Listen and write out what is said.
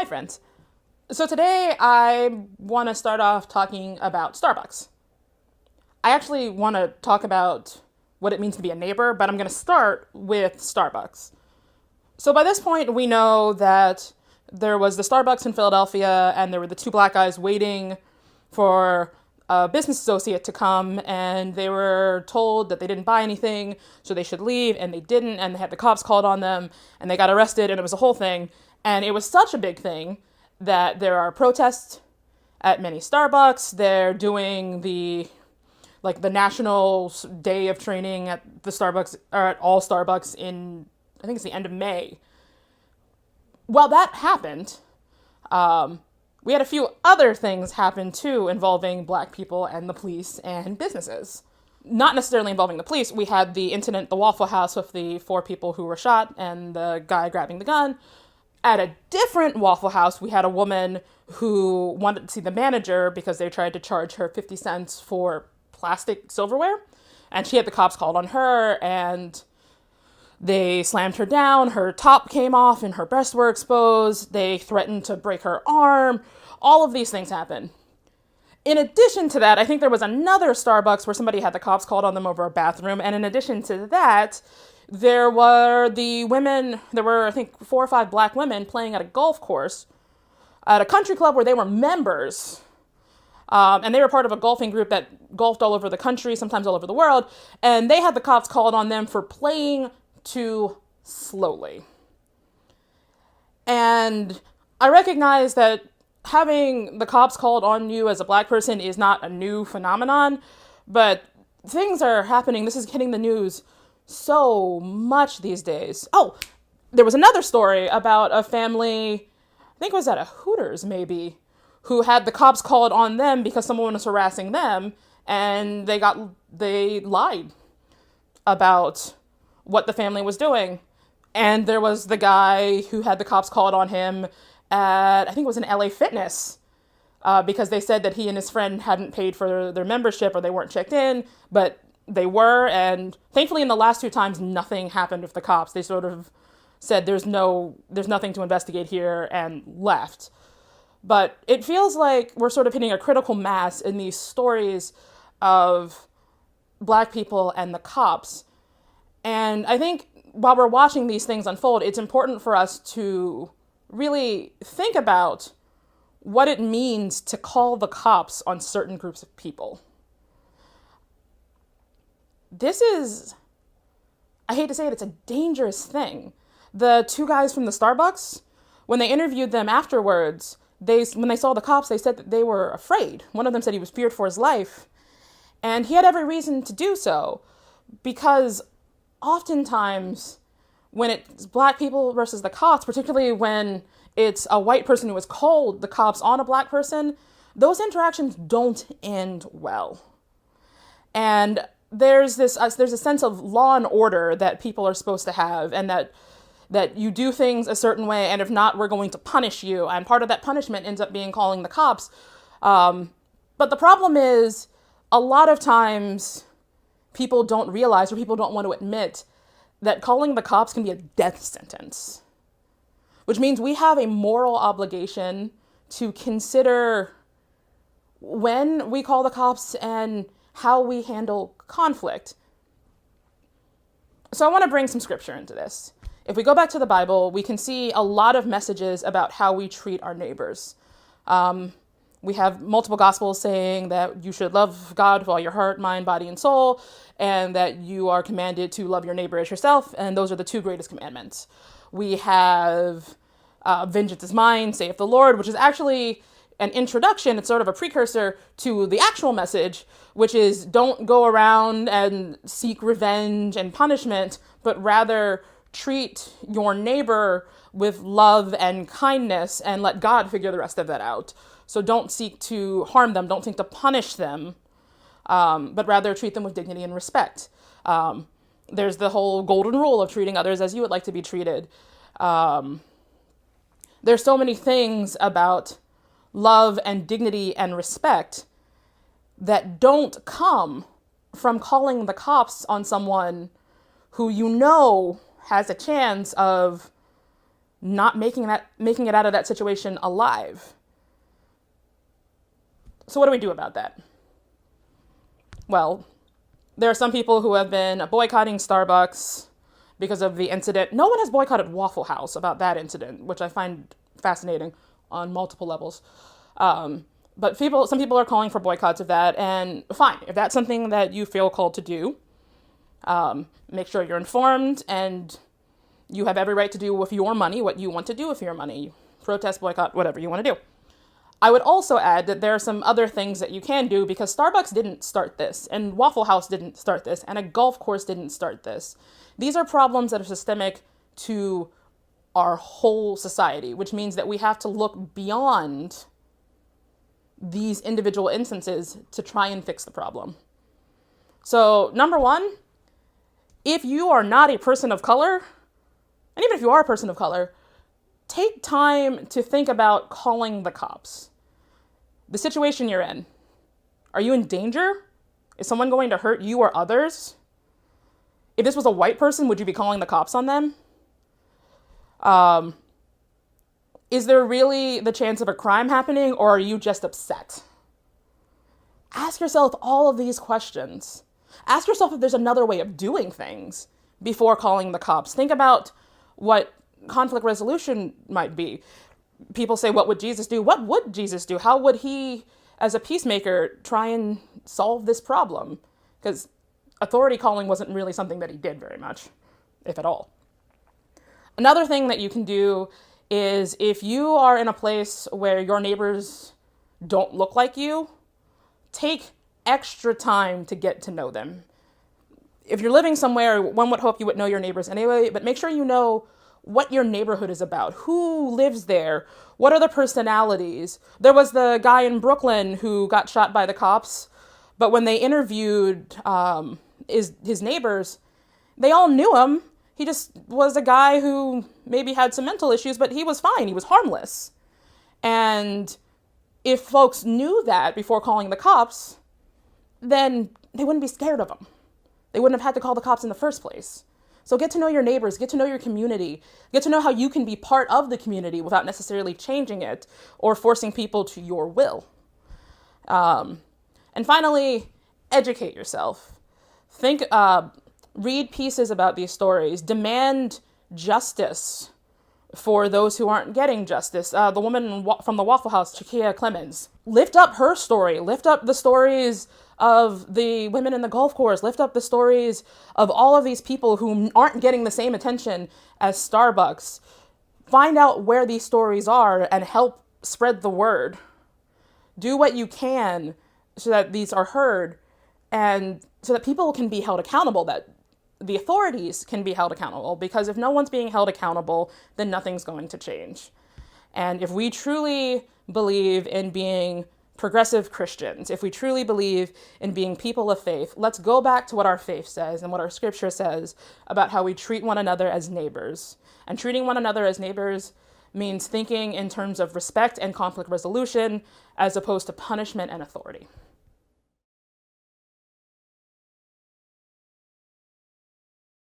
friends. So today I want to start off talking about Starbucks. I actually want to talk about what it means to be a neighbor, but I'm going to start with Starbucks. So by this point, we know that there was the Starbucks in Philadelphia, and there were the two black guys waiting for a business associate to come, and they were told that they didn't buy anything, so they should leave, and they didn't, and they had the cops called on them, and they got arrested, and it was a whole thing. And it was such a big thing that there are protests at many Starbucks. They're doing the national day of training at the Starbucks, or at all Starbucks in, I think it's the end of May. While that happened, we had a few other things happen too involving black people and the police and businesses. Not necessarily involving the police. We had the incident at the Waffle House with the 4 people who were shot and the guy grabbing the gun. At a different Waffle House, we had a woman who wanted to see the manager because they tried to charge her 50 cents for plastic silverware. And she had the cops called on her, and they slammed her down. Her top came off and her breasts were exposed. They threatened to break her arm. All of these things happened. In addition to that, I think there was another Starbucks where somebody had the cops called on them over a bathroom. And in addition to that, there were, I think, 4 or 5 black women playing at a golf course at a country club where they were members. And they were part of a golfing group that golfed all over the country, sometimes all over the world. And they had the cops called on them for playing too slowly. And I recognize that having the cops called on you as a black person is not a new phenomenon, but things are happening. This is hitting the news so much these days. Oh, there was another story about a family, I think it was at a Hooters maybe, who had the cops called on them because someone was harassing them, and they lied about what the family was doing. And there was the guy who had the cops called on him at, I think it was an LA Fitness, because they said that he and his friend hadn't paid for their membership, or they weren't checked in, but they were. And thankfully in the last 2 times, nothing happened with the cops. They sort of said there's nothing to investigate here and left. But it feels like we're sort of hitting a critical mass in these stories of black people and the cops. And I think while we're watching these things unfold, it's important for us to really think about what it means to call the cops on certain groups of people. This is, I hate to say it, it's a dangerous thing. The 2 guys from the Starbucks, when they interviewed them afterwards, when they saw the cops, they said that they were afraid. One of them said he was feared for his life. And he had every reason to do so, because oftentimes when it's black people versus the cops, particularly when it's a white person who has called the cops on a black person, those interactions don't end well. And there's a sense of law and order that people are supposed to have, and that you do things a certain way, and if not, we're going to punish you. And part of that punishment ends up being calling the cops. But the problem is, a lot of times people don't realize, or people don't want to admit, that calling the cops can be a death sentence. Which means we have a moral obligation to consider when we call the cops and how we handle conflict. So I want to bring some scripture into this. If we go back to the Bible, we can see a lot of messages about how we treat our neighbors. We have multiple gospels saying that you should love God with all your heart, mind, body, and soul, and that you are commanded to love your neighbor as yourself, and those are the 2 greatest commandments. We have vengeance is mine, saith the Lord, which is actually an introduction. It's sort of a precursor to the actual message, which is don't go around and seek revenge and punishment, but rather treat your neighbor with love and kindness and let God figure the rest of that out. So don't seek to harm them, don't seek to punish them, but rather treat them with dignity and respect. There's the whole golden rule of treating others as you would like to be treated. There's so many things about love and dignity and respect that don't come from calling the cops on someone who you know has a chance of not making it out of that situation alive. So what do we do about that? Well, there are some people who have been boycotting Starbucks because of the incident. No one has boycotted Waffle House about that incident, which I find fascinating on multiple levels. But some people are calling for boycotts of that, and fine, if that's something that you feel called to do, make sure you're informed, and you have every right to do with your money what you want to do with your money. Protest, boycott, whatever you want to do. I would also add that there are some other things that you can do, because Starbucks didn't start this, and Waffle House didn't start this, and a golf course didn't start this. These are problems that are systemic to our whole society, which means that we have to look beyond these individual instances to try and fix the problem. So, number one, if you are not a person of color, and even if you are a person of color, take time to think about calling the cops. The situation you're in. Are you in danger? Is someone going to hurt you or others? If this was a white person, would you be calling the cops on them? Is there really the chance of a crime happening, or are you just upset? Ask yourself all of these questions. Ask yourself if there's another way of doing things before calling the cops. Think about what conflict resolution might be. People say, what would Jesus do? What would Jesus do? How would he, as a peacemaker, try and solve this problem? Because authority calling wasn't really something that he did very much, if at all. Another thing that you can do is, if you are in a place where your neighbors don't look like you, take extra time to get to know them. If you're living somewhere, one would hope you would know your neighbors anyway, but make sure you know what your neighborhood is about, who lives there, what are the personalities. There was the guy in Brooklyn who got shot by the cops, but when they interviewed his neighbors, they all knew him. He just was a guy who maybe had some mental issues, but he was fine. He was harmless. And if folks knew that before calling the cops, then they wouldn't be scared of him. They wouldn't have had to call the cops in the first place. So get to know your neighbors, get to know your community, get to know how you can be part of the community without necessarily changing it or forcing people to your will. And finally, educate yourself. Read pieces about these stories. Demand justice for those who aren't getting justice. The woman from the Waffle House, Chakia Clemens, lift up her story. Lift up the stories of the women in the golf course. Lift up the stories of all of these people who aren't getting the same attention as Starbucks. Find out where these stories are and help spread the word. Do what you can so that these are heard and so that people can be held accountable, that the authorities can be held accountable, because if no one's being held accountable, then nothing's going to change. And if we truly believe in being progressive Christians, if we truly believe in being people of faith, let's go back to what our faith says and what our scripture says about how we treat one another as neighbors. And treating one another as neighbors means thinking in terms of respect and conflict resolution as opposed to punishment and authority.